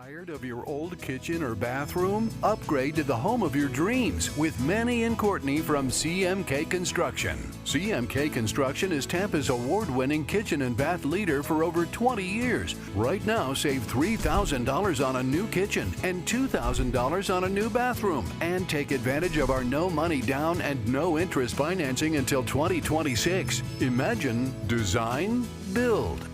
Tired of your old kitchen or bathroom? Upgrade to the home of your dreams with Manny and Courtney from CMK Construction. CMK Construction is Tampa's award-winning kitchen and bath leader for over 20 years. Right now, save $3,000 on a new kitchen and $2,000 on a new bathroom. And take advantage of our no money down and no interest financing until 2026. Imagine, design, build.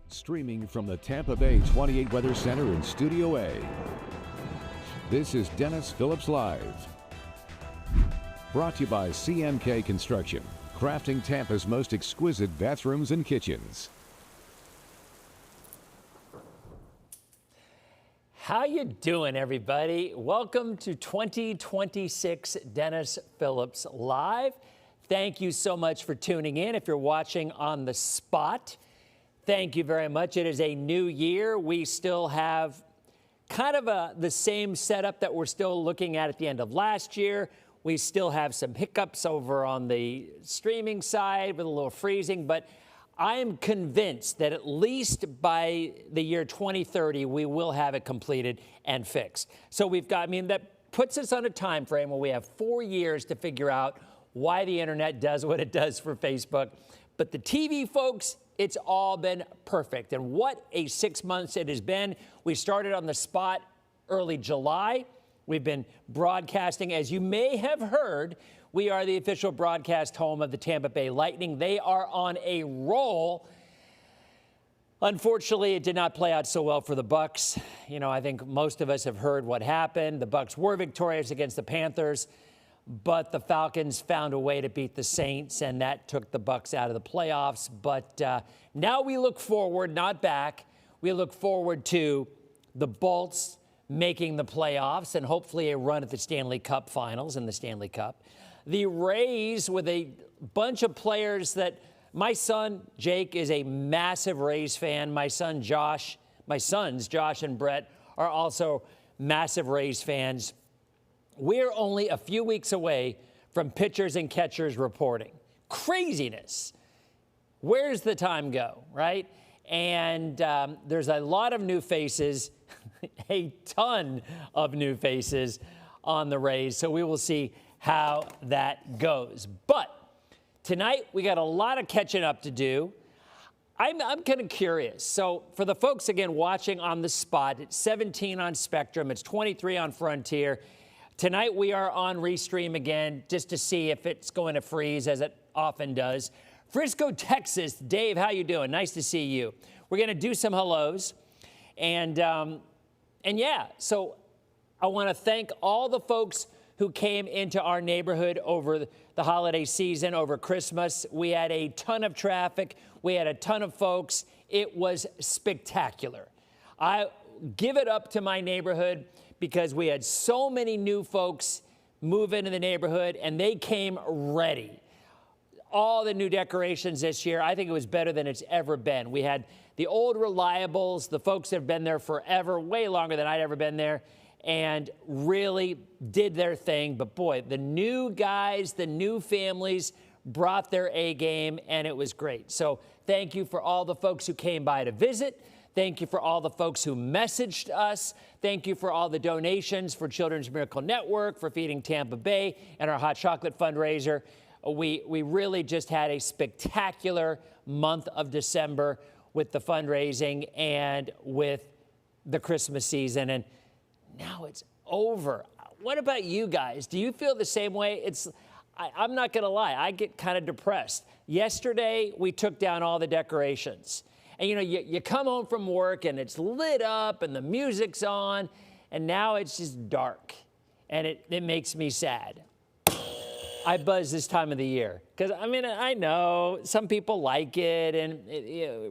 Streaming from the Tampa Bay 28 Weather Center in Studio A. This is Dennis Phillips Live. Brought to you by CMK Construction, crafting Tampa's most exquisite bathrooms and kitchens. How you doing, everybody? Welcome to 2026 Dennis Phillips Live. Thank you so much for tuning in. If you're watching on the spot, thank you very much. It is a new year. We still have kind of the same setup that we're still looking at the end of last year. We still have some hiccups over on the streaming side with a little freezing, but I am convinced that at least by the year 2030, we will have it completed and fixed. So that puts us on a time frame where we have 4 years to figure out why the internet does what it does for Facebook. But the TV folks, it's all been perfect. And what a 6 months it has been. We started on the spot early July. We've been broadcasting. As you may have heard, we are the official broadcast home of the Tampa Bay Lightning. They are on a roll. Unfortunately, it did not play out so well for the Bucks. You know, I think most of us have heard what happened. The Bucks were victorious against the Panthers, but the Falcons found a way to beat the Saints, and that took the Bucks out of the playoffs. But now we look forward, not back. We look forward to the Bolts making the playoffs and hopefully a run at the Stanley Cup Finals in the Stanley Cup. The Rays with a bunch of players that my son, Jake, is a massive Rays fan. My sons, Josh and Brett, are also massive Rays fans. We're only a few weeks away from pitchers and catchers reporting. Craziness. Where's the time go, right? And there's a lot of new faces, a ton of new faces on the Rays. So we will see how that goes. But tonight, we got a lot of catching up to do. I'm kind of curious. So for the folks, again, watching on the spot, it's 17 on Spectrum. It's 23 on Frontier. Tonight, we are on Restream again just to see if it's going to freeze, as it often does. Frisco, Texas. Dave, how you doing? Nice to see you. We're going to do some hellos. And yeah, so I want to thank all the folks who came into our neighborhood over the holiday season, over Christmas. We had a ton of traffic. We had a ton of folks. It was spectacular. I give it up to my neighborhood because we had so many new folks move into the neighborhood, and they came ready. All the new decorations this year, I think it was better than it's ever been. We had the old reliables, the folks that have been there forever, way longer than I'd ever been there, and really did their thing. But boy, the new guys, the new families brought their A game, and it was great. So thank you for all the folks who came by to visit. Thank you for all the folks who messaged us. Thank you for all the donations for Children's Miracle Network, for Feeding Tampa Bay, and our hot chocolate fundraiser. We really just had a spectacular month of December. with the fundraising and with the Christmas season, and now it's over. What about you guys? Do you feel the same way? I'm not going to lie, I get kind of depressed. Yesterday, we took down all the decorations. And you come home from work and it's lit up and the music's on, and now it's just dark. And it makes me sad. I buzz this time of the year because, I know some people like it and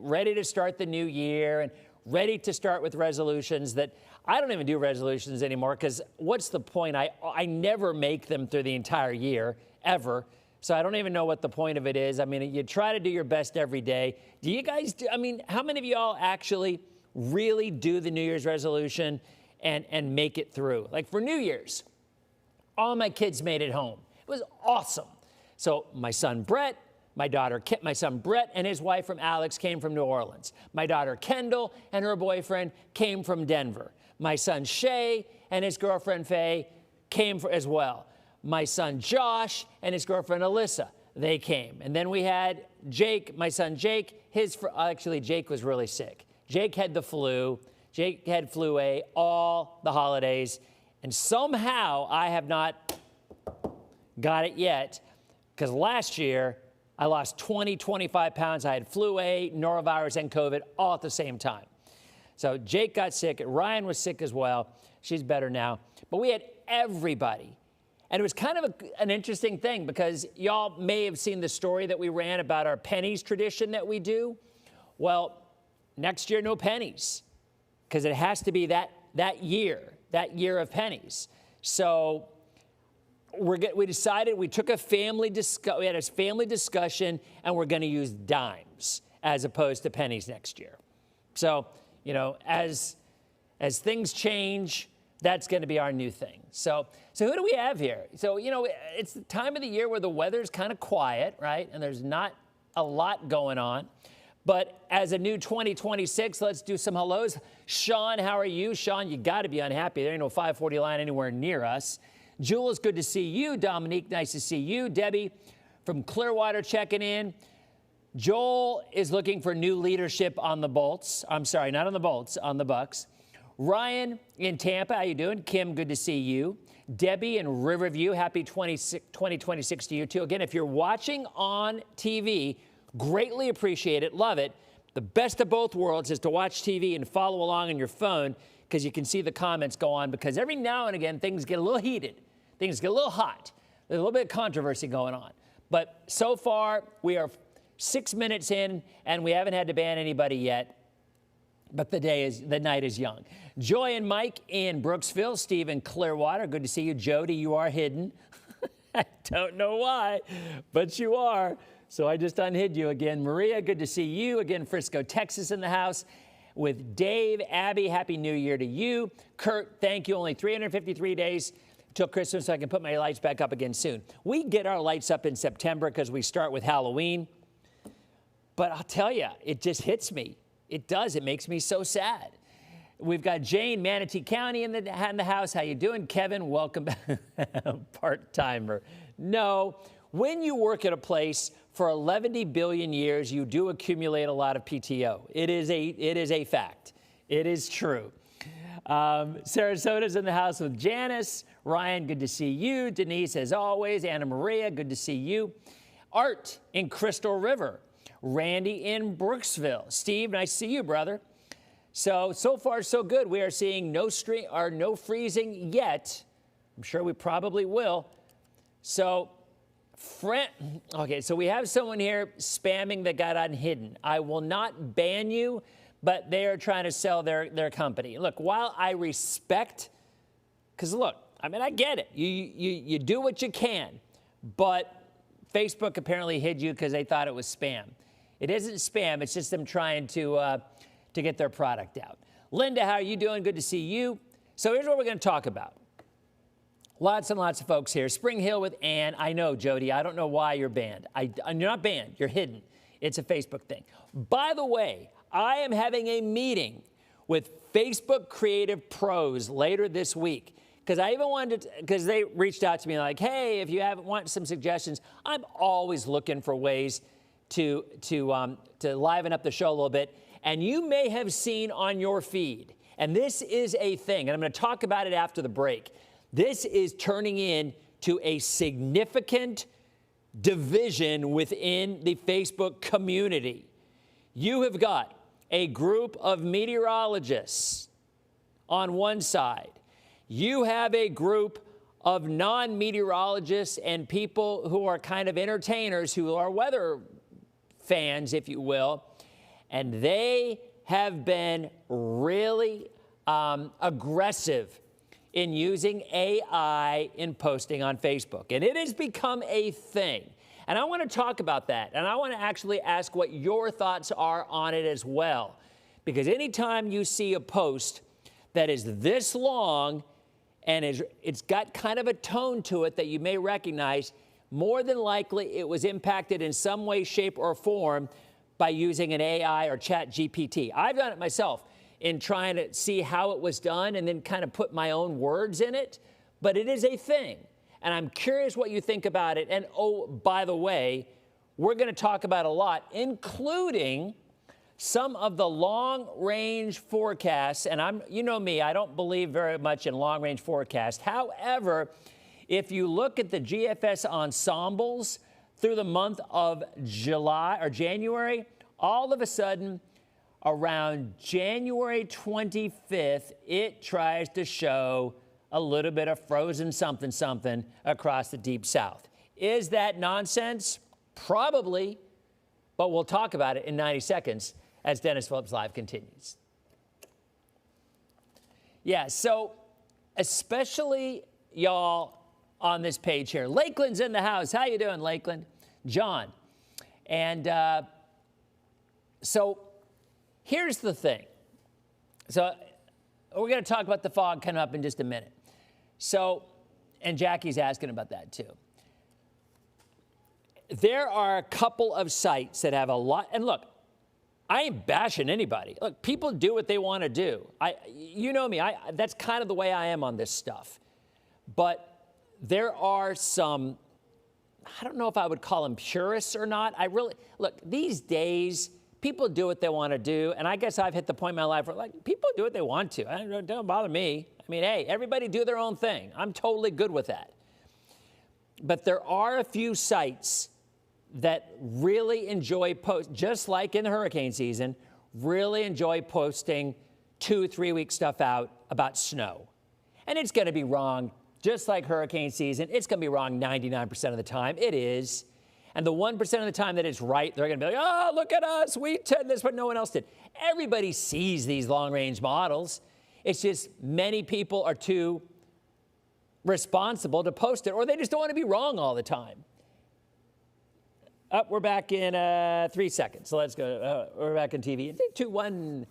ready to start the new year and ready to start with resolutions that I don't even do resolutions anymore because what's the point? I never make them through the entire year, ever. So I don't even know what the point of it is. You try to do your best every day. Do you guys do, how many of y'all actually really do the New Year's resolution and make it through? Like for New Year's, all my kids made it home. It was awesome. So my son Brett, my son Brett and his wife from Alex came from New Orleans. My daughter Kendall and her boyfriend came from Denver. My son Shay and his girlfriend Faye came as well. My son Josh and his girlfriend Alyssa, they came. And then we had Jake, my son Jake, actually Jake was really sick. Jake had the flu. Jake had flu A all the holidays. And somehow I have not got it yet because last year I lost 25 pounds. I had flu A, norovirus, and COVID all at the same time. So Jake got sick. Ryan was sick as well. She's better now. But we had everybody. And it was kind of an interesting thing because y'all may have seen the story that we ran about our pennies tradition that we do. Well, next year, no pennies because it has to be that year of pennies. So we decided, we took we had a family discussion, and we're going to use dimes as opposed to pennies next year. So, as things change, that's going to be our new thing. So who do we have here? So, it's the time of the year where the weather's kind of quiet, right? And there's not a lot going on. But as a new 2026, let's do some hellos. Sean, how are you? Sean, you got to be unhappy. There ain't no 540 line anywhere near us. Jules, good to see you. Dominique, nice to see you. Debbie from Clearwater checking in. Joel is looking for new leadership on the Bolts. I'm sorry, not on the Bolts, on the Bucks. Ryan in Tampa, how you doing? Kim, good to see you. Debbie in Riverview, happy 2026 to you too. Again, if you're watching on TV, greatly appreciate it, love it. The best of both worlds is to watch TV and follow along on your phone because you can see the comments go on because every now and again things get a little heated, things get a little hot, there's a little bit of controversy going on. But so far, we are 6 minutes in and we haven't had to ban anybody yet. But the night is young. Joy and Mike in Brooksville, Steve in Clearwater, good to see you. Jody, you are hidden. I don't know why, but you are. So I just unhid you again. Maria, good to see you. Again, Frisco, Texas in the house with Dave. Abby, happy new year to you. Kurt, thank you. Only 353 days till Christmas, so I can put my lights back up again soon. We get our lights up in September because we start with Halloween. But I'll tell you, it just hits me. It does. It makes me so sad. We've got Jane, Manatee County in the house. How you doing? Kevin, welcome back. Part-timer. No. When you work at a place for 11 billion years, you do accumulate a lot of PTO. It is a fact. It is true. Sarasota's in the house with Janice. Ryan, good to see you. Denise, as always. Anna Maria, good to see you. Art in Crystal River. Randy in Brooksville. Steve, nice to see you, brother. So far, so good. We are seeing no freezing yet. I'm sure we probably will. So we have someone here spamming that got unhidden. I will not ban you, but they are trying to sell their company. Look, while I respect, because look, I get it. You do what you can, but Facebook apparently hid you because they thought it was spam. It isn't spam. It's just them trying to get their product out. Linda, how are you doing? Good to see you. So here's what we're going to talk about. Lots and lots of folks here. Spring Hill with Ann. I know, Jody. I don't know why you're banned. You're not banned. You're hidden. It's a Facebook thing. By the way, I am having a meeting with Facebook Creative Pros later this week because because they reached out to me like, hey, if you want some suggestions, I'm always looking for ways to liven up the show a little bit. And you may have seen on your feed, and this is a thing, and I'm going to talk about it after the break. This is turning into a significant division within the Facebook community. You have got a group of meteorologists on one side. You have a group of non-meteorologists and people who are kind of entertainers, who are weather fans, if you will, and they have been really aggressive in using AI in posting on Facebook. And it has become a thing. And I want to talk about that. And I want to actually ask what your thoughts are on it as well. Because anytime you see a post that is this long and it's got kind of a tone to it that you may recognize, more than likely it was impacted in some way, shape, or form by using an AI or Chat GPT. I've done it myself in trying to see how it was done and then kind of put my own words in it. But it is a thing. And I'm curious what you think about it. And oh, by the way, we're going to talk about a lot, including some of the long-range forecasts. And you know me, I don't believe very much in long-range forecasts. However, if you look at the GFS ensembles through the month of July or January, all of a sudden, around January 25th, it tries to show a little bit of frozen something across the Deep South. Is that nonsense? Probably, but we'll talk about it in 90 seconds as Dennis Phillips Live continues. Yeah, so especially y'all on this page here. Lakeland's in the house. How you doing, Lakeland? John. And so here's the thing. So we're going to talk about the fog coming up in just a minute. So, and Jackie's asking about that too. There are a couple of sites that have a lot, and look, I ain't bashing anybody. Look, people do what they want to do. You know me, that's kind of the way I am on this stuff. But there are some, I don't know if I would call them purists or not. Look, these days, people do what they want to do, and I guess I've hit the point in my life where, like, people do what they want to. It don't bother me. I mean, hey, everybody do their own thing. I'm totally good with that. But there are a few sites that really enjoy just like in the hurricane season, really enjoy posting 2-3 week stuff out about snow. And it's going to be wrong, just like hurricane season. It's going to be wrong 99% of the time. It is. And the 1% of the time that it's right, they're going to be like, oh, look at us. We did this, but no one else did. Everybody sees these long-range models. It's just many people are too responsible to post it, or they just don't want to be wrong all the time. We're back in 3 seconds. So let's go. We're back in TV. 3, 2, 1.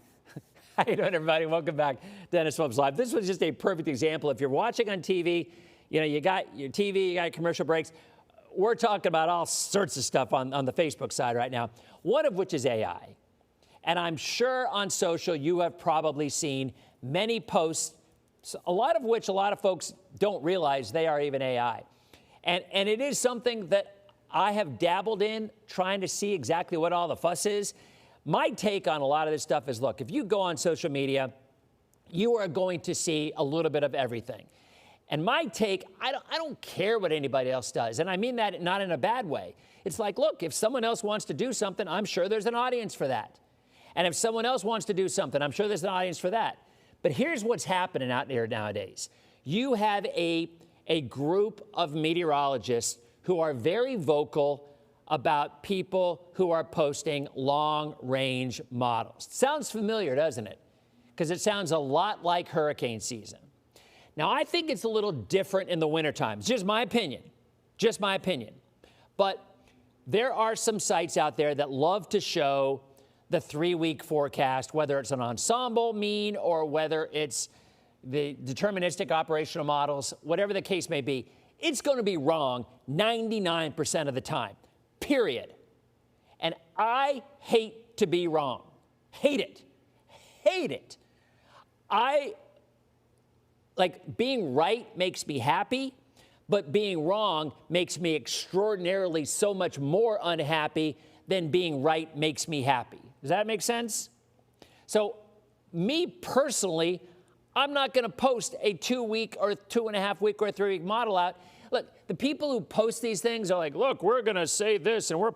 How you doing, everybody? Welcome back, Dennis Phillips Live. This was just a perfect example. If you're watching on TV, you got your TV, you got commercial breaks. We're talking about all sorts of stuff on the Facebook side right now, one of which is AI. And I'm sure on social you have probably seen many posts, a lot of which a lot of folks don't realize they are even AI. And it is something that I have dabbled in, trying to see exactly what all the fuss is. My take on a lot of this stuff is, look, if you go on social media, you are going to see a little bit of everything. And my take, I don't care what anybody else does. And I mean that not in a bad way. It's like, look, if someone else wants to do something, I'm sure there's an audience for that. And if someone else wants to do something, I'm sure there's an audience for that. But here's what's happening out there nowadays. You have a group of meteorologists who are very vocal about people who are posting long-range models. Sounds familiar, doesn't it? Because it sounds a lot like hurricane season. Now, I think it's a little different in the wintertime. It's just my opinion. Just my opinion. But there are some sites out there that love to show the 3-week forecast, whether it's an ensemble mean or whether it's the deterministic operational models, whatever the case may be. It's going to be wrong 99% of the time, period. And I hate to be wrong. Hate it. Hate it. Being right makes me happy, but being wrong makes me extraordinarily so much more unhappy than being right makes me happy. Does that make sense? So me personally, I'm not going to post a 2-week or 2.5-week or 3-week model out. Look, the people who post these things are like, look, we're going to say this and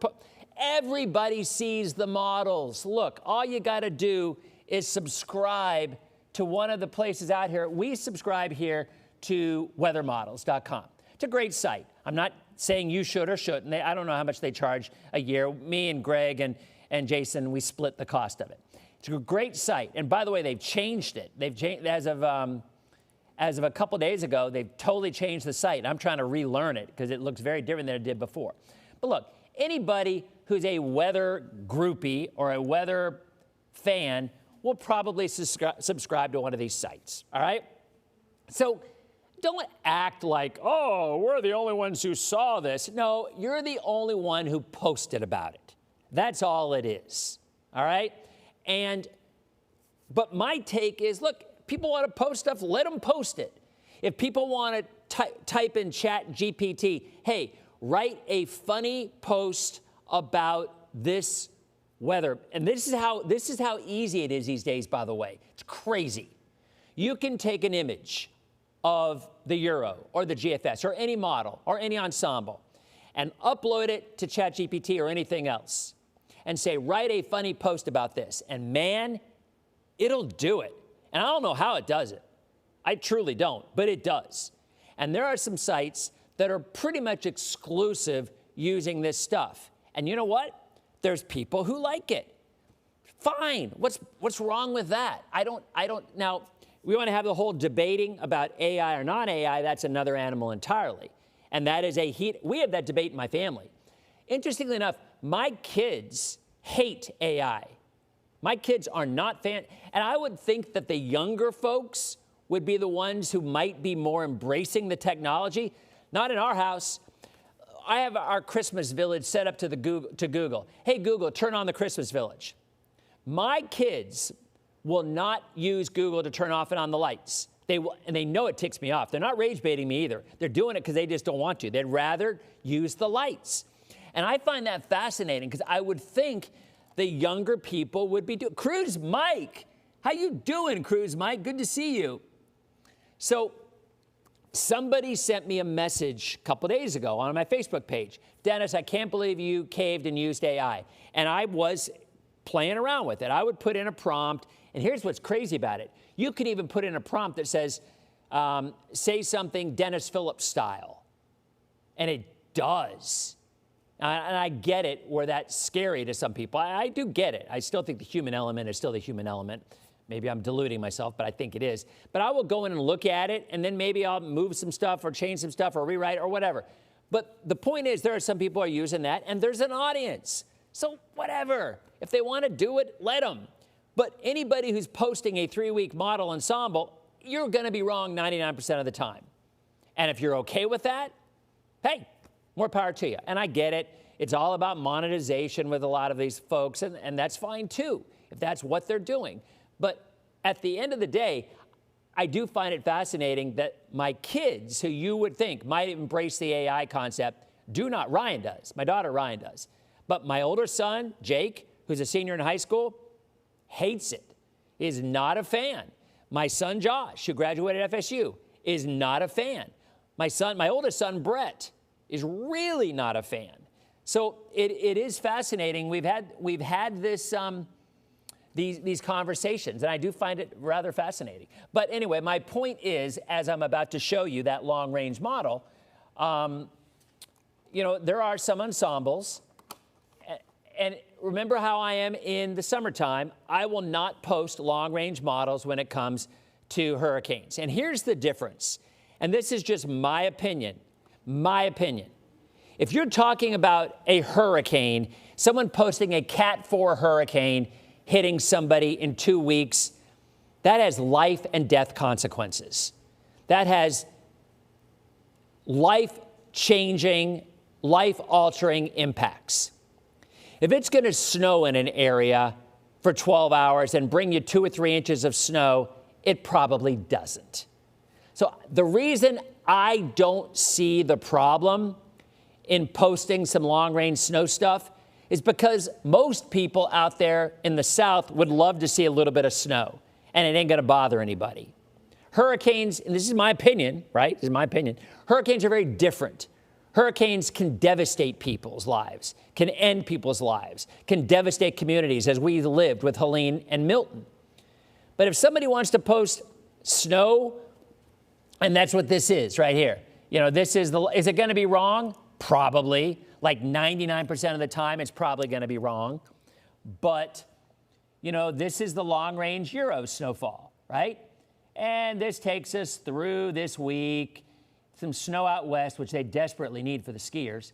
everybody sees the models. Look, all you got to do is subscribe to one of the places out here. We subscribe here to weathermodels.com. It's a great site. I'm not saying you should or shouldn't. I don't know how much they charge a year. Me and Greg and Jason, we split the cost of it. It's a great site. And by the way, they've changed it. They've changed as of a couple days ago. They've totally changed the site. I'm trying to relearn it because it looks very different than it did before. But look, anybody who's a weather groupie or a weather fan will probably subscribe to one of these sites. All right? So don't act like, oh, we're the only ones who saw this. No, you're the only one who posted about it. That's all it is. All right? But my take is, look, people want to post stuff, let them post it. If people want to type in Chat GPT, hey, write a funny post about this weather. And this is how easy it is these days, by the way. It's crazy. You can take an image of the Euro or the GFS or any model or any ensemble and upload it to ChatGPT or anything else and say, write a funny post about this. And man, it'll do it. And I don't know how it does it. I truly don't, but it does. And there are some sites that are pretty much exclusive using this stuff. And you know what? There's people who like it. Fine. What's wrong with that? I don't. Now, we want to have the whole debating about AI or non-AI. That's another animal entirely. And that is we have that debate in my family. Interestingly enough, my kids hate AI. My kids are not and I would think that the younger folks would be the ones who might be more embracing the technology. Not in our house. I have our Christmas village set up to Google. Hey, Google, turn on the Christmas village. My kids will not use Google to turn off and on the lights. And they know it ticks me off. They're not rage baiting me either. They're doing it because they just don't want to. They'd rather use the lights. And I find that fascinating because I would think the younger people would be doing. Cruise Mike, how you doing, Cruise Mike? Good to see you. So somebody sent me a message a couple days ago on my Facebook page. Dennis, I can't believe you caved and used AI. And I was playing around with it. I would put in a prompt, and here's what's crazy about it. You could even put in a prompt that says, say something Dennis Phillips style. And it does. And I get it where that's scary to some people. I do get it. I still think the human element is still the human element. Maybe I'm deluding myself, but I think it is. But I will go in and look at it, and then maybe I'll move some stuff or change some stuff or rewrite or whatever. But the point is, there are some people who are using that, and there's an audience. So whatever. If they want to do it, let them. But anybody who's posting a 3-week model ensemble, you're going to be wrong 99% of the time. And if you're okay with that, hey, more power to you. And I get it. It's all about monetization with a lot of these folks, and that's fine too, if that's what they're doing. But at the end of the day, I do find it fascinating that my kids, who you would think might embrace the AI concept, do not. Ryan does. My daughter Ryan does. But my older son, Jake, who's a senior in high school, hates it, is not a fan. My son, Josh, who graduated FSU, is not a fan. My oldest son, Brett, is really not a fan. So it is fascinating. We've had this these conversations, and I do find it rather fascinating. But anyway, my point is, as I'm about to show you that long-range model, there are some ensembles, and remember how I am in the summertime. I will not post long-range models when it comes to hurricanes. And here's the difference, and this is just my opinion. My opinion. If you're talking about a hurricane, someone posting a Cat 4 hurricane hitting somebody in 2 weeks, that has life and death consequences. That has life-changing, life-altering impacts. If it's going to snow in an area for 12 hours and bring you 2 or 3 inches of snow, it probably doesn't. So the reason I don't see the problem in posting some long-range snow stuff is because most people out there in the South would love to see a little bit of snow, and it ain't going to bother anybody. Hurricanes, and this is my opinion, right? This is my opinion. Hurricanes are very different. Hurricanes can devastate people's lives, can end people's lives, can devastate communities, as we lived with Helene and Milton. But if somebody wants to post snow, and that's what this is right here. You know, is it going to be wrong? Probably. Like 99% of the time, it's probably going to be wrong. But, you know, this is the long-range Euro snowfall, right? And this takes us through this week, some snow out west, which they desperately need for the skiers.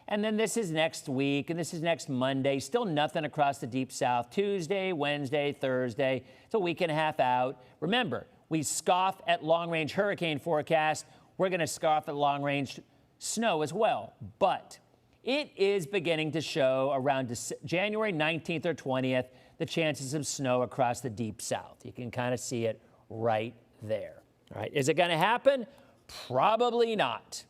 And then this is next week, and this is next Monday. Still nothing across the deep south. Tuesday, Wednesday, Thursday. It's a week and a half out. Remember, we scoff at long-range hurricane forecast. We're going to scoff at long-range snow as well. But it is beginning to show around January 19th or 20th, the chances of snow across the deep south. You can kind of see it right there. All right. Is it going to happen? Probably not.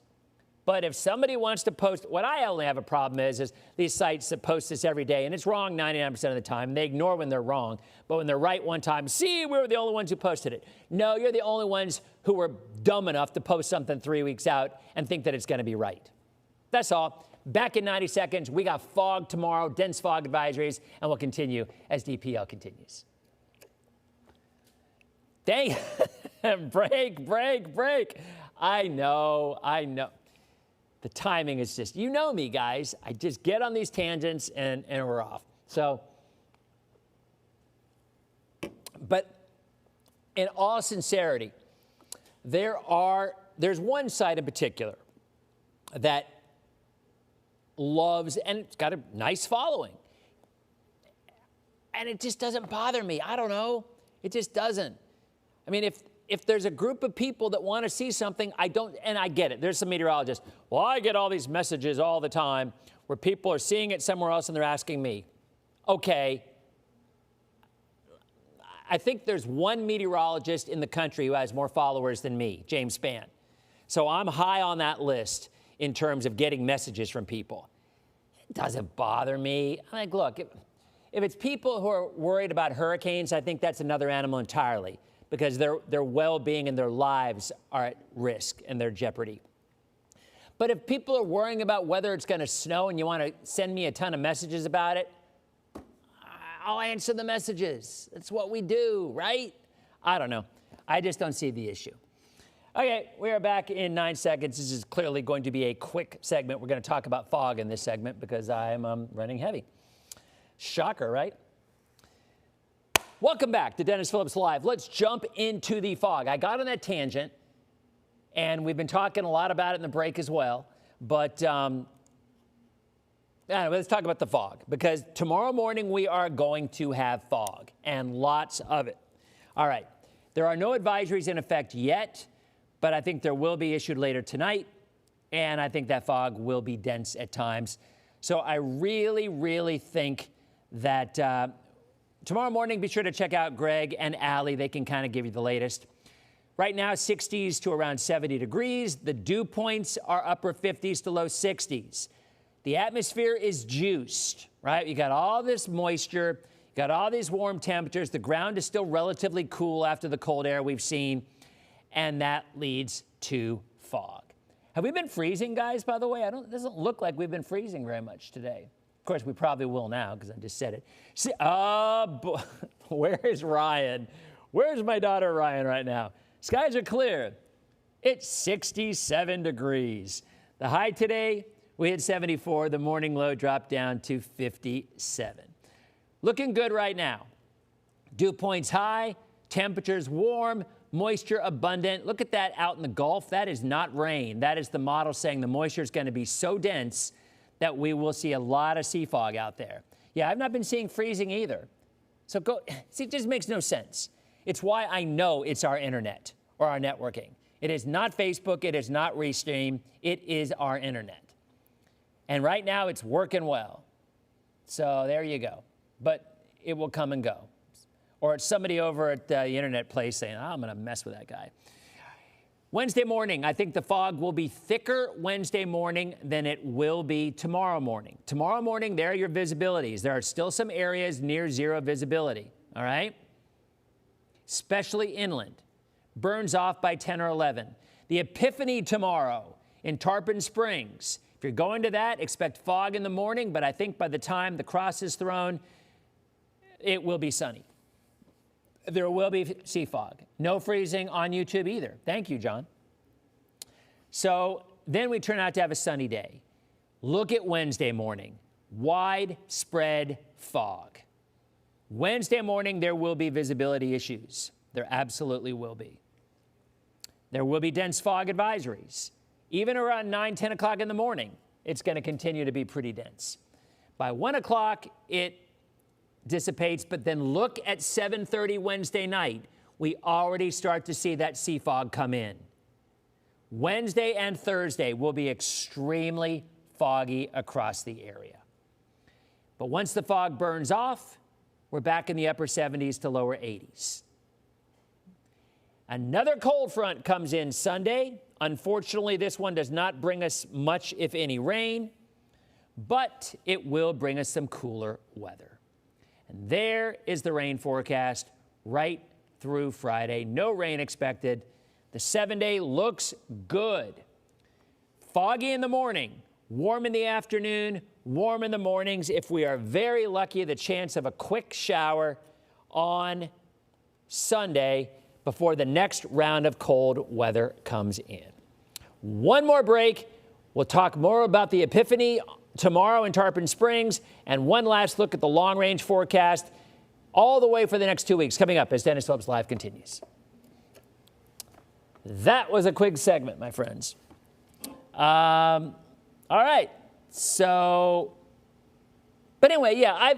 But if somebody wants to post, what I only have a problem is these sites that post this every day, and it's wrong 99% of the time. They ignore when they're wrong. But when they're right one time, see, we were the only ones who posted it. No, you're the only ones who were dumb enough to post something 3 weeks out and think that it's going to be right. That's all. Back in 90 seconds. We got fog tomorrow, dense fog advisories, and we'll continue as DPL continues. Dang. break. I know. The timing is just, you know me, guys. I just get on these tangents and we're off. So, but in all sincerity, there's one site in particular that loves, and it's got a nice following. And it just doesn't bother me. I don't know. It just doesn't. I mean, if there's a group of people that want to see something, I don't, and I get it. There's some meteorologists. Well, I get all these messages all the time where people are seeing it somewhere else and they're asking me. Okay. I think there's one meteorologist in the country who has more followers than me, James Spann. So I'm high on that list in terms of getting messages from people. It doesn't bother me. I'm like, look, if it's people who are worried about hurricanes, I think that's another animal entirely, because their well-being and their lives are at risk and their jeopardy. But if people are worrying about whether it's going to snow and you want to send me a ton of messages about it, I'll answer the messages. That's what we do, right? I don't know. I just don't see the issue. Okay, we are back in 9 seconds. This is clearly going to be a quick segment. We're going to talk about fog in this segment because I'm running heavy. Shocker, right? Welcome back to Dennis Phillips Live. Let's jump into the fog. I got on that tangent, and we've been talking a lot about it in the break as well. But anyway, let's talk about the fog, because tomorrow morning we are going to have fog, and lots of it. All right. There are no advisories in effect yet, but I think there will be issued later tonight, and I think that fog will be dense at times. So I really, really think that tomorrow morning, be sure to check out Greg and Allie. They can kind of give you the latest. Right now, 60s to around 70 degrees. The dew points are upper 50s to low 60s. The atmosphere is juiced, right? You got all this moisture, you got all these warm temperatures. The ground is still relatively cool after the cold air we've seen, and that leads to fog. Have we been freezing, guys, by the way? It doesn't look like we've been freezing very much today. Of course, we probably will now because I just said it. See, where's Ryan? Where's my daughter Ryan right now? Skies are clear. It's 67 degrees. The high today, we hit 74. The morning low dropped down to 57. Looking good right now. Dew points high, temperatures warm, moisture abundant. Look at that out in the Gulf. That is not rain. That is the model saying the moisture is going to be so dense that we will see a lot of sea fog out there. Yeah, I've not been seeing freezing either. So see, it just makes no sense. It's why I know it's our internet or our networking. It is not Facebook. It is not Restream. It is our internet. And right now it's working well. So there you go. But it will come and go. Or it's somebody over at the internet place saying, I'm going to mess with that guy. Wednesday morning, I think the fog will be thicker Wednesday morning than it will be tomorrow morning. Tomorrow morning, there are your visibilities. There are still some areas near zero visibility, all right? Especially inland. Burns off by 10 or 11. The Epiphany tomorrow in Tarpon Springs. If you're going to that, expect fog in the morning, but I think by the time the cross is thrown, it will be sunny. There will be sea fog. No freezing on YouTube either. Thank you, John. So then we turn out to have a sunny day. Look at Wednesday morning. Widespread fog. Wednesday morning, there will be visibility issues. There absolutely will be. There will be dense fog advisories. Even around 9, 10 o'clock in the morning, it's going to continue to be pretty dense. By 1 o'clock, it dissipates, but then look at 7:30 Wednesday night. We already start to see that sea fog come in. Wednesday and Thursday will be extremely foggy across the area. But once the fog burns off, we're back in the upper 70s to lower 80s. Another cold front comes in Sunday. Unfortunately, this one does not bring us much, if any, rain, but it will bring us some cooler weather. And there is the rain forecast right through Friday. No rain expected. The 7-day looks good. Foggy in the morning, warm in the afternoon, warm in the mornings. If we are very lucky, the chance of a quick shower on Sunday before the next round of cold weather comes in. One more break. We'll talk more about the Epiphany tomorrow in Tarpon Springs, and one last look at the long-range forecast all the way for the next 2 weeks coming up as Dennis Phillips Live continues. That was a quick segment, my friends. All right. So, but anyway, yeah,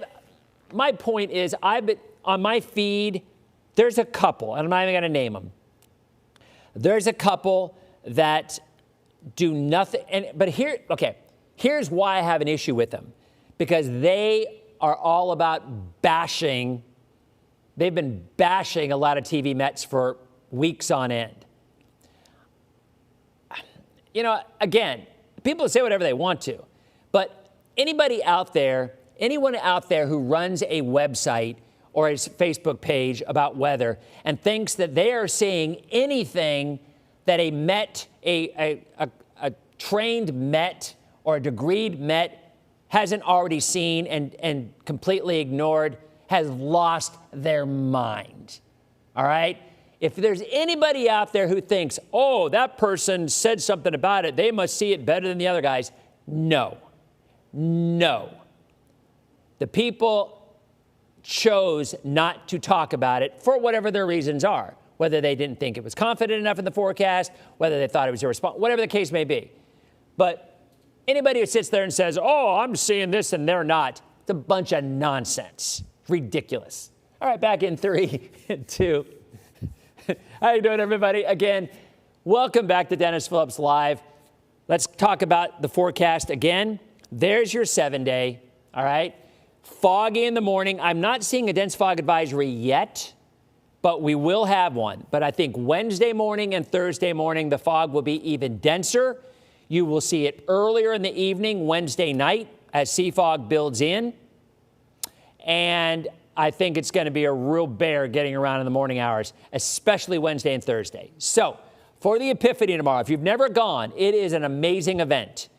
my point is I've been on my feed, there's a couple, and I'm not even going to name them. There's a couple that do nothing, but here's why I have an issue with them. Because they are all about bashing. They've been bashing a lot of TV Mets for weeks on end. You know, again, people say whatever they want to, but anyone out there who runs a website or a Facebook page about weather and thinks that they are seeing anything that a Met, a trained Met or a degreed Met hasn't already seen and completely ignored has lost their mind. All right? If there's anybody out there who thinks, oh, that person said something about it, they must see it better than the other guys. No. No. The people chose not to talk about it for whatever their reasons are, whether they didn't think it was confident enough in the forecast, whether they thought it was irresponsible, whatever the case may be. But anybody who sits there and says, oh, I'm seeing this and they're not, it's a bunch of nonsense. Ridiculous. All right, back in 3, 2. How you doing, everybody? Again, welcome back to Dennis Phillips Live. Let's talk about the forecast again. There's your 7-day, all right? Foggy in the morning. I'm not seeing a dense fog advisory yet, but we will have one. But I think Wednesday morning and Thursday morning, the fog will be even denser. You will see it earlier in the evening, Wednesday night, as sea fog builds in. And I think it's going to be a real bear getting around in the morning hours, especially Wednesday and Thursday. So for the Epiphany tomorrow, if you've never gone, it is an amazing event.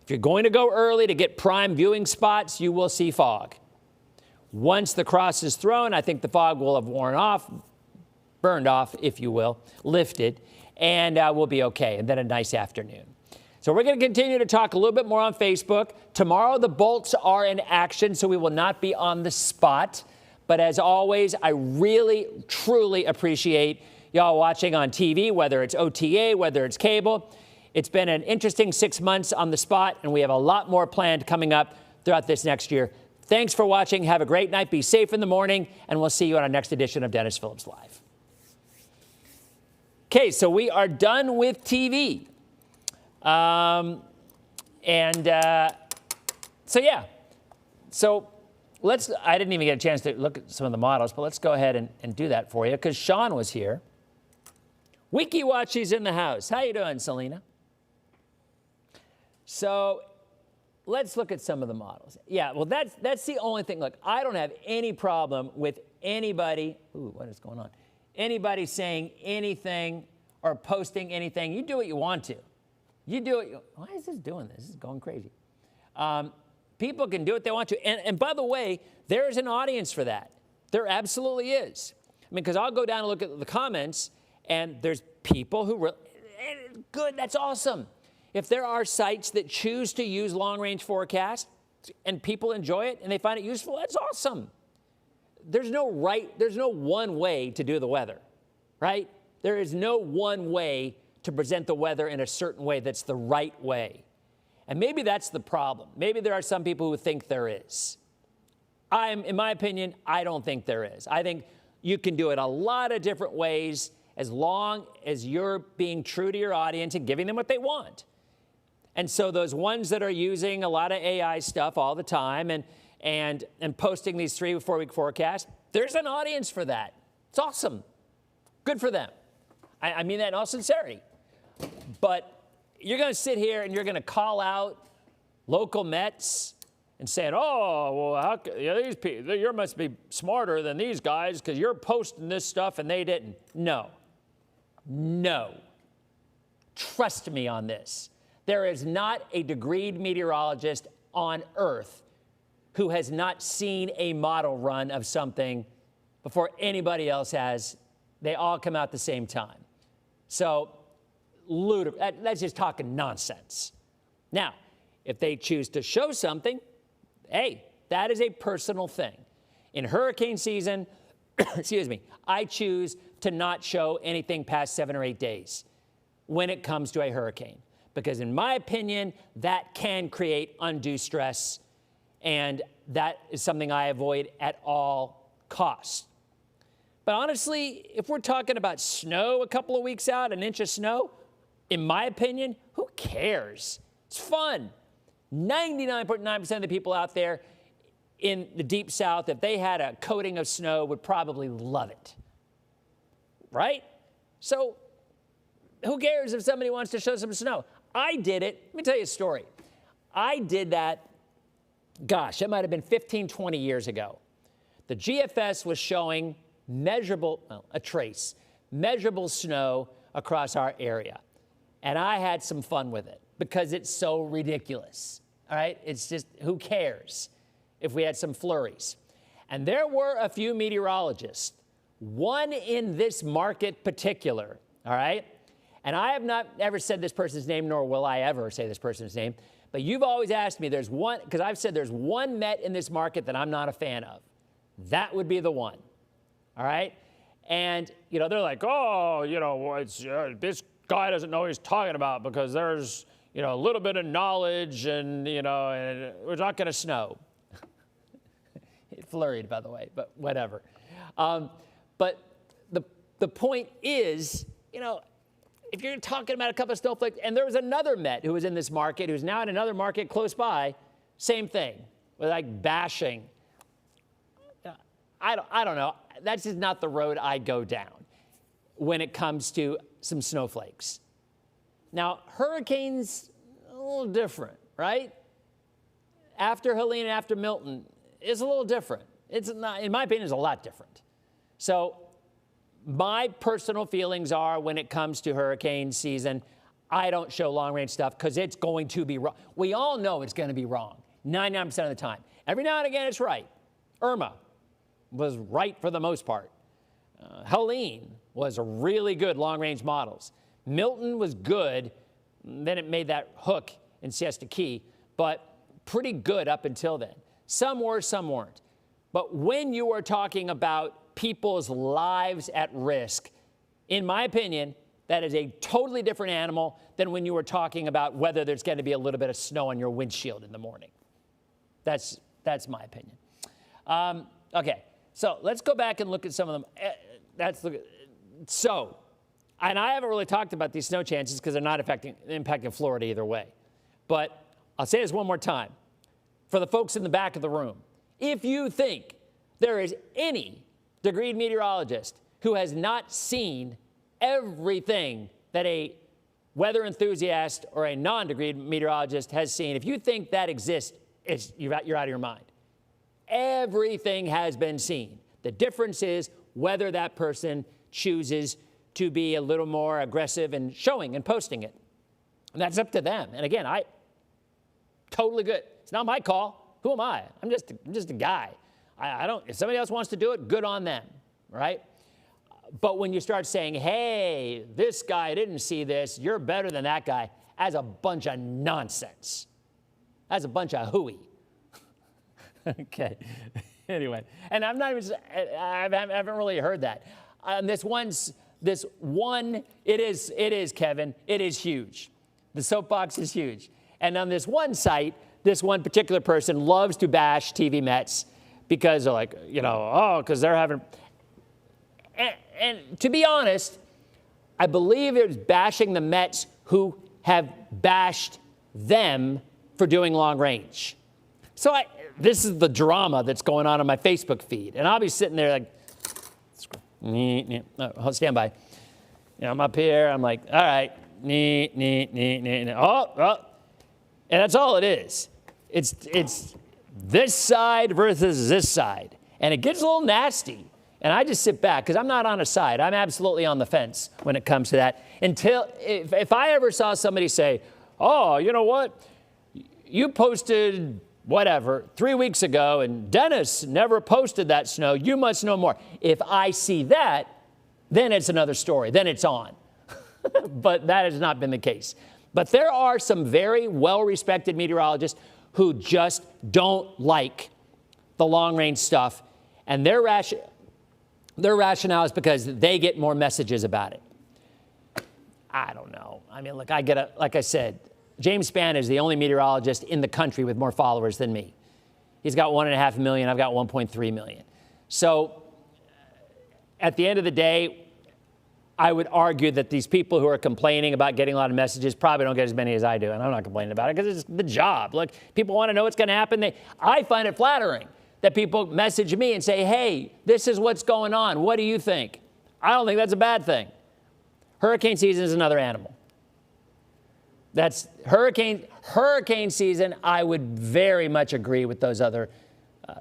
If you're going to go early to get prime viewing spots, you will see fog. Once the cross is thrown, I think the fog will have worn off, burned off, if you will, lifted, and we'll be okay. And then a nice afternoon. So we're going to continue to talk a little bit more on Facebook. Tomorrow, the Bolts are in action, so we will not be on the spot. But as always, I really, truly appreciate y'all watching on TV, whether it's OTA, whether it's cable. It's been an interesting 6 months on the spot, and we have a lot more planned coming up throughout this next year. Thanks for watching. Have a great night. Be safe in the morning, and we'll see you on our next edition of Dennis Phillips Live. Okay, so we are done with TV. So I didn't even get a chance to look at some of the models, but let's go ahead and do that for you because Sean was here. WikiWatchy's in the house. How you doing, Selena? So let's look at some of the models. Yeah, well, that's the only thing. Look, I don't have any problem with anybody. Ooh, what is going on? Anybody saying anything or posting anything. You do what you want to. You do it. Why is this doing this? This is going crazy. People can do what they want to. And by the way, there is an audience for that. There absolutely is. I mean, because I'll go down and look at the comments, and there's people who, good, that's awesome. If there are sites that choose to use long-range forecast and people enjoy it and they find it useful, that's awesome. There's no one way to do the weather, right? There is no one way to present the weather in a certain way that's the right way. And maybe that's the problem. Maybe there are some people who think there is. In my opinion, I don't think there is. I think you can do it a lot of different ways as long as you're being true to your audience and giving them what they want. And so those ones that are using a lot of AI stuff all the time and posting these 3 or 4 week forecasts, there's an audience for that. It's awesome. Good for them. I mean that in all sincerity. But you're going to sit here and you're going to call out local Mets and saying, oh, well, these people, you must be smarter than these guys because you're posting this stuff and they didn't. No. Trust me on this. There is not a degreed meteorologist on Earth who has not seen a model run of something before anybody else has. They all come out at the same time. So, that's just talking nonsense. Now, if they choose to show something, hey, that is a personal thing. In hurricane season, excuse me, I choose to not show anything past 7 or 8 days when it comes to a hurricane. Because in my opinion, that can create undue stress, and that is something I avoid at all costs. But honestly, if we're talking about snow a couple of weeks out, an inch of snow, in my opinion, who cares? It's fun. 99.9% of the people out there in the deep south, if they had a coating of snow, would probably love it. Right? So who cares if somebody wants to show some snow? I did it. Let me tell you a story. I did that, gosh, it might have been 15, 20 years ago. The GFS was showing measurable snow across our area. And I had some fun with it because it's so ridiculous. All right? It's just, who cares if we had some flurries? And there were a few meteorologists, one in this market particular, all right? And I have not ever said this person's name, nor will I ever say this person's name, but you've always asked me, there's one, because I've said there's one Met in this market that I'm not a fan of. That would be the one, all right? And, they're like, oh, it's, this guy doesn't know what he's talking about because there's, a little bit of knowledge and, and we're not going to snow. It flurried, by the way, but whatever. But the point is, if you're talking about a couple of snowflakes, and there was another Met who was in this market, who's now in another market close by, same thing, with like bashing. I don't know. That's just not the road I go down when it comes to some snowflakes. Now, hurricanes, a little different, right? After Helene, after Milton, it's a little different. It's not, in my opinion, it's a lot different. So my personal feelings are when it comes to hurricane season, I don't show long-range stuff because it's going to be wrong. We all know it's going to be wrong 99% of the time. Every now and again, it's right. Irma was right for the most part. Helene was a really good long-range models. Milton was good. Then it made that hook in Siesta Key, but pretty good up until then. Some were, some weren't. But when you are talking about people's lives at risk, in my opinion, that is a totally different animal than when you were talking about whether there's going to be a little bit of snow on your windshield in the morning. That's my opinion. Okay, so let's go back and look at some of them. And I haven't really talked about these snow chances because they're not impacting Florida either way. But I'll say this one more time. For the folks in the back of the room, if you think there is any degreed meteorologist who has not seen everything that a weather enthusiast or a non-degree meteorologist has seen. If you think that exists, you're out of your mind. Everything has been seen. The difference is whether that person chooses to be a little more aggressive in showing and posting it. And that's up to them. And again, totally good. It's not my call. Who am I? I'm just a guy. If somebody else wants to do it, good on them, right? But when you start saying, hey, this guy didn't see this, you're better than that guy, that's a bunch of nonsense. That's a bunch of hooey. Okay. Anyway, and I haven't really heard that. This one, it is, Kevin, it is huge. The soapbox is huge. And on this one site, this one particular person loves to bash TV Mets because they're like, because they're having. And to be honest, I believe it was bashing the Mets who have bashed them for doing long range. So this is the drama that's going on my Facebook feed. And I'll be sitting there like, stand by. I'm up here. I'm like, all right. Oh. And that's all it is. It's this side versus this side. And it gets a little nasty. And I just sit back because I'm not on a side. I'm absolutely on the fence when it comes to that. If I ever saw somebody say, oh, you know what? You posted whatever 3 weeks ago and Dennis never posted that snow. You must know more. If I see that, then it's another story. Then it's on. But that has not been the case. But there are some very well-respected meteorologists who just don't like the long-range stuff. And their rationale is because they get more messages about it. I don't know. I mean, look, like I said, James Spann is the only meteorologist in the country with more followers than me. He's got 1.5 million. I've got 1.3 million. So at the end of the day, I would argue that these people who are complaining about getting a lot of messages probably don't get as many as I do. And I'm not complaining about it because it's the job. Look, people want to know what's going to happen. I find it flattering that people message me and say, hey, this is what's going on. What do you think? I don't think that's a bad thing. Hurricane season is another animal. That's hurricane season. I would very much agree with those other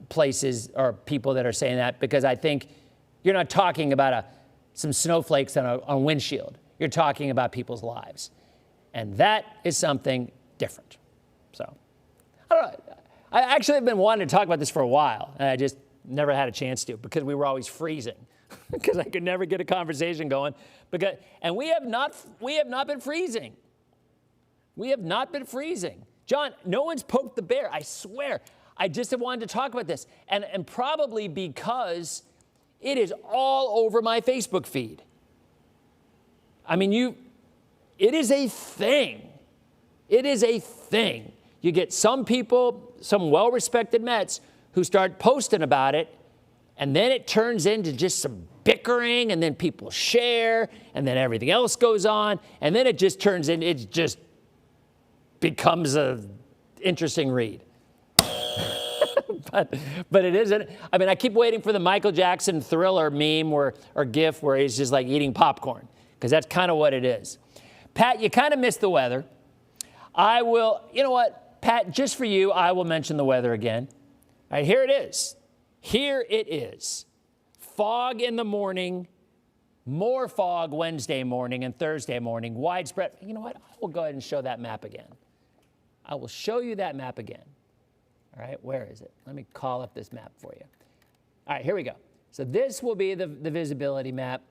places or people that are saying that, because I think you're not talking about some snowflakes on a windshield. You're talking about people's lives. And that is something different. So, I don't know. I actually have been wanting to talk about this for a while, and I just never had a chance to because we were always freezing because I could never get a conversation going. And we have not been freezing. We have not been freezing. John, no one's poked the bear, I swear. I just have wanted to talk about this, and probably because it is all over my Facebook feed. I mean, it is a thing. It is a thing. You get some people, some well-respected Mets, who start posting about it, and then it turns into just some bickering, and then people share, and then everything else goes on, and then it just turns in, it just becomes an interesting read. But it isn't. I mean, I keep waiting for the Michael Jackson Thriller meme or GIF where he's just like eating popcorn, because that's kind of what it is. Pat, you kind of missed the weather. You know what, Pat, just for you, I will mention the weather again. All right, here it is. Here it is. Fog in the morning, more fog Wednesday morning and Thursday morning, widespread. You know what? I will go ahead and show that map again. I will show you that map again. All right, where is it? Let me call up this map for you. All right, here we go. So this will be the visibility map.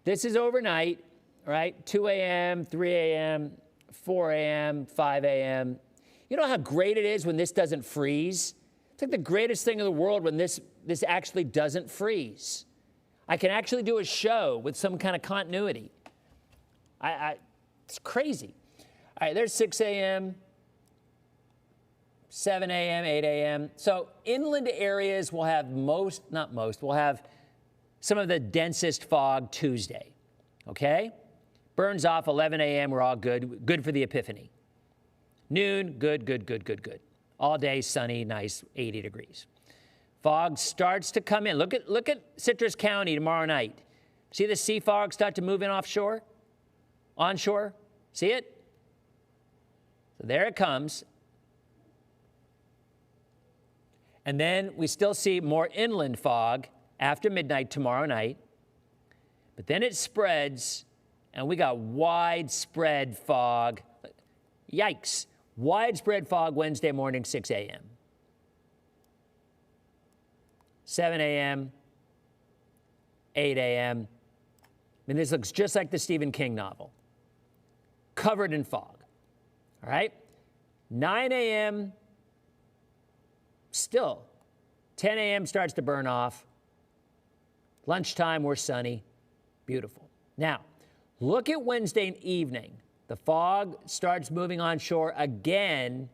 This is overnight, right? 2 a.m., 3 a.m., 4 a.m., 5 a.m. You know how great it is when this doesn't freeze? It's like the greatest thing in the world when this actually doesn't freeze. I can actually do a show with some kind of continuity. It's crazy. All right, there's 6 a.m., 7 a.m., 8 a.m. So inland areas will have we'll have some of the densest fog Tuesday, okay? Burns off 11 a.m., we're all good. Good for the Epiphany. Noon, good. All day, sunny, nice, 80 degrees. Fog starts to come in. Look at Citrus County tomorrow night. See the sea fog start to move in offshore? Onshore? See it? So there it comes. And then we still see more inland fog after midnight tomorrow night. But then it spreads, and we got widespread fog. Yikes. Widespread fog Wednesday morning, 6 a.m. 7 a.m., 8 a.m. And this looks just like the Stephen King novel, covered in fog. All right? 9 a.m., still. 10 a.m. starts to burn off. Lunchtime, we're sunny. Beautiful. Now, look at Wednesday evening. The fog starts moving onshore again.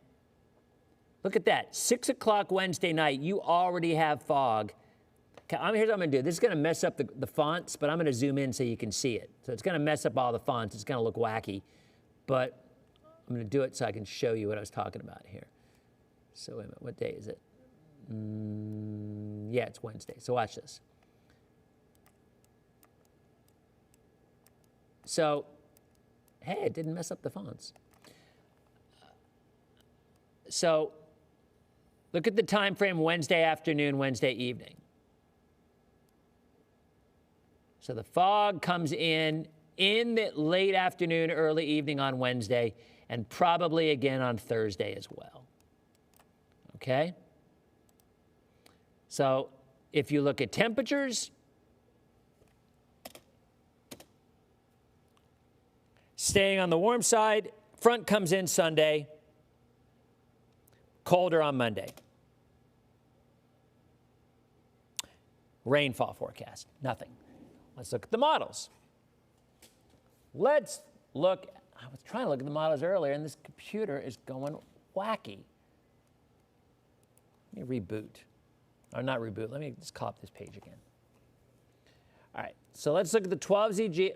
Look at that. 6 o'clock Wednesday night, you already have fog. Okay, here's what I'm going to do. This is going to mess up the fonts, but I'm going to zoom in so you can see it. So it's going to mess up all the fonts. It's going to look wacky. But I'm going to do it so I can show you what I was talking about here. So wait a minute. What day is it? Yeah, it's Wednesday. So watch this. So, hey, it didn't mess up the fonts. So look at the time frame Wednesday afternoon, Wednesday evening. So the fog comes in the late afternoon, early evening on Wednesday, and probably again on Thursday as well. Okay? So if you look at temperatures, staying on the warm side, front comes in Sunday, colder on Monday. Rainfall forecast, nothing. Let's look at the models. Let's look, I was trying to look at the models earlier, and this computer is going wacky. Let me reboot. Or not reboot, let me just call up this page again. All right, so let's look at the 12Z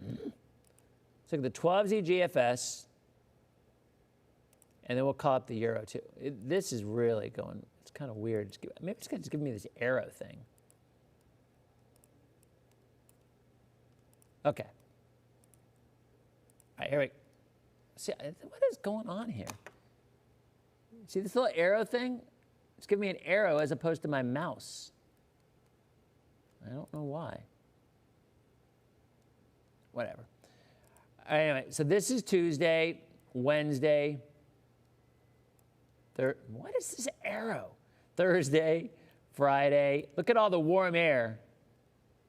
Let's look at the 12Z GFS, and then we'll call up the Euro too. This is really going, it's kind of weird. Maybe it's going to give me this arrow thing. Okay. All right, here we go. See, what is going on here? See this little arrow thing? It's giving me an arrow as opposed to my mouse. I don't know why. Whatever. Anyway, so this is Tuesday, Wednesday, what is this arrow? Thursday, Friday. Look at all the warm air.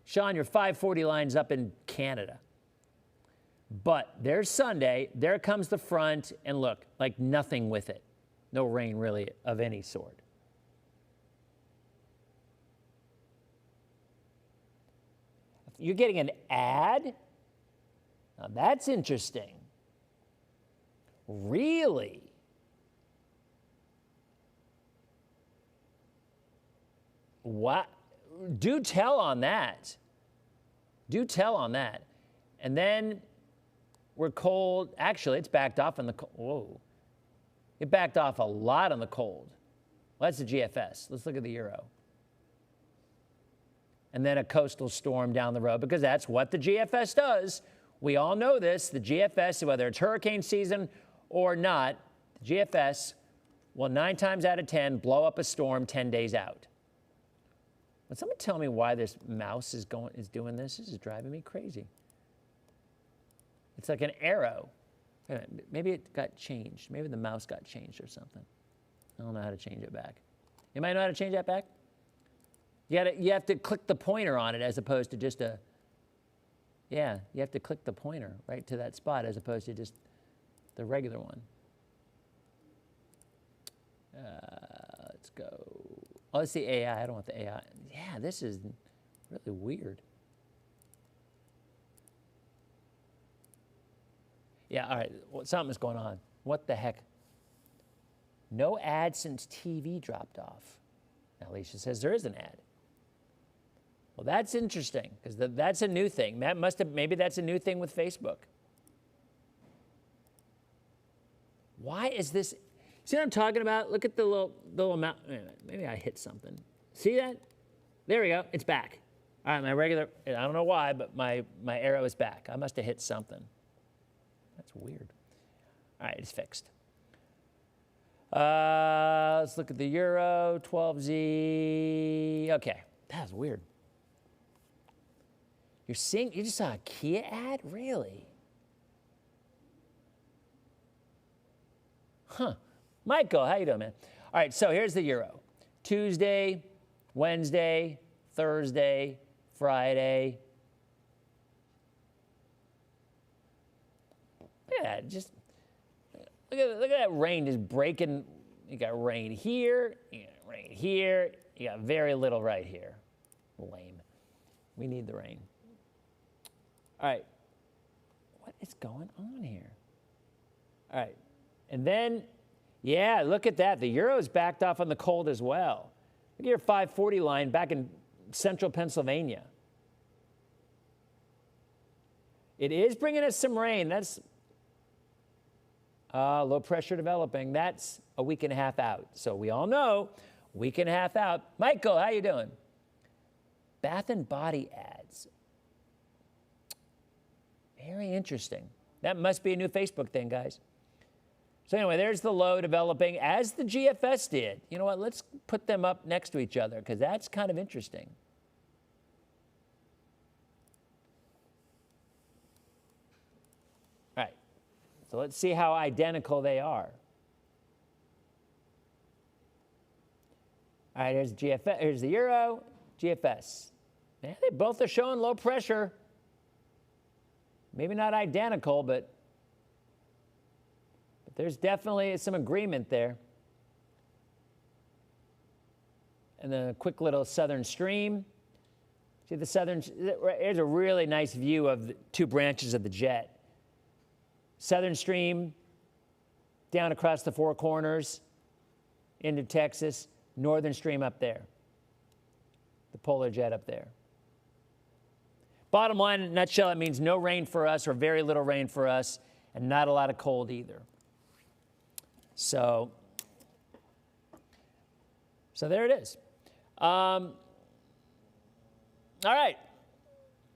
Sean, your 540 line's up in Canada. But there's Sunday, there comes the front, and look, like nothing with it. No rain really of any sort. You're getting an ad? Now that's interesting. Really? What? Do tell on that. Do tell on that. And then we're cold. Actually, it's backed off on the cold. Whoa. It backed off a lot on the cold. Well, that's the GFS. Let's look at the Euro. And then a coastal storm down the road, because that's what the GFS does. We all know this. The GFS, whether it's hurricane season or not, the GFS will 9 times out of 10 blow up a storm 10 days out. But someone tell me why this mouse is doing this. This is driving me crazy. It's like an arrow. Maybe it got changed. Maybe the mouse got changed or something. I don't know how to change it back. Anybody know how to change that back? You have to click the pointer on it as opposed to just a, yeah, you have to click the pointer right to that spot as opposed to just the regular one. Let's go. Oh, it's the AI. I don't want the AI. Yeah, this is really weird. Yeah, all right, well, something's going on. What the heck? No ad since TV dropped off. Now, Alicia says there is an ad. Well, that's interesting, because that's a new thing. Maybe that's a new thing with Facebook. Why is this? See what I'm talking about? Look at the little amount. Maybe I hit something. See that? There we go. It's back. All right, my regular, I don't know why, but my arrow is back. I must have hit something. That's weird. All right, it's fixed. Let's look at the Euro, 12Z. Okay, that was weird. You just saw a Kia ad? Really? Huh. Michael, how you doing, man? All right, so here's the Euro. Tuesday, Wednesday, Thursday, Friday. Yeah, just look at that rain just breaking. You got rain here, you got rain here, you got very little right here. Lame. We need the rain. All right. What is going on here? All right. And then, yeah, look at that. The Euro's backed off on the cold as well. Look at your 540 line back in central Pennsylvania. It is bringing us some rain. That's low pressure developing. That's a week and a half out. So we all know, week and a half out. Michael, how you doing? Bath and Body ads. Very interesting. That must be a new Facebook thing, guys. So anyway, there's the low developing as the GFS did. You know what? Let's put them up next to each other because that's kind of interesting. All right. So let's see how identical they are. All right, here's GFS. Here's the Euro, GFS. Yeah, they both are showing low pressure. Maybe not identical, but there's definitely some agreement there. And then a quick little southern stream. See the southern, here's a really nice view of the two branches of the jet. Southern stream down across the Four Corners into Texas, northern stream up there. The polar jet up there. Bottom line, in a nutshell, it means no rain for us or very little rain for us and not a lot of cold either. So there it is. All right.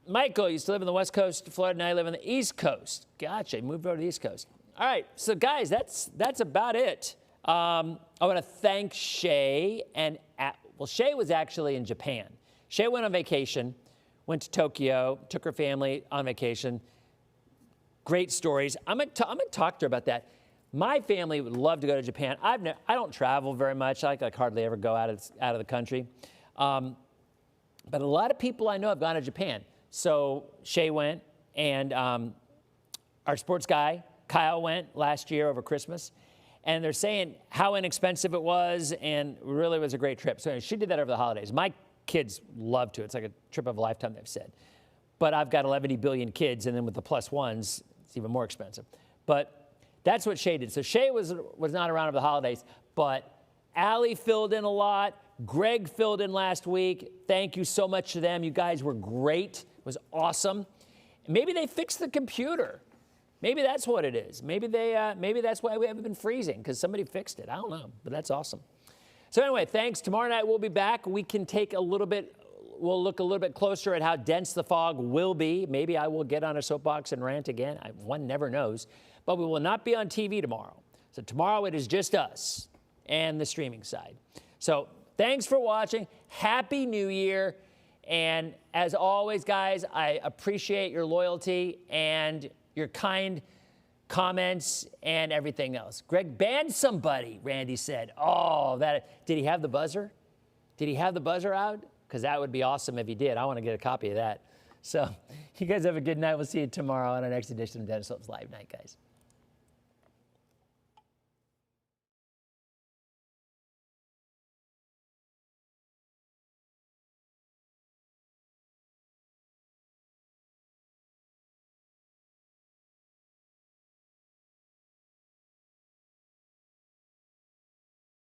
Michael used to live in the West Coast of Florida. Now I live on the East Coast. Gotcha. Moved over to the East Coast. All right. So, guys, that's about it. I want to thank Shay. Shay was actually in Japan. Shay went on vacation, went to Tokyo, took her family on vacation. Great stories. I'm going to talk to her about that. My family would love to go to Japan. I don't travel very much. I hardly ever go out of the country. But a lot of people I know have gone to Japan. So Shay went, and our sports guy, Kyle, went last year over Christmas. And they're saying how inexpensive it was and really was a great trip. So she did that over the holidays. My kids love to. It's like a trip of a lifetime, they've said. But I've got 11 billion kids, and then with the plus ones, it's even more expensive. But that's what Shay did. So Shay was not around over the holidays, but Allie filled in a lot. Greg filled in last week. Thank you so much to them. You guys were great. It was awesome. Maybe they fixed the computer. Maybe that's what it is. Maybe that's why we haven't been freezing, because somebody fixed it. I don't know, but that's awesome. So anyway, thanks. Tomorrow night we'll be back. We can we'll look a little bit closer at how dense the fog will be. Maybe I will get on a soapbox and rant again. One never knows. But we will not be on TV tomorrow. So tomorrow it is just us and the streaming side. So thanks for watching. Happy New Year. And as always, guys, I appreciate your loyalty and your kind comments and everything else. Greg banned somebody, Randy said. Oh, did he have the buzzer? Did he have the buzzer out? Because that would be awesome if he did. I want to get a copy of that. So you guys have a good night. We'll see you tomorrow on our next edition of Dennis Phillips Live. Night, guys.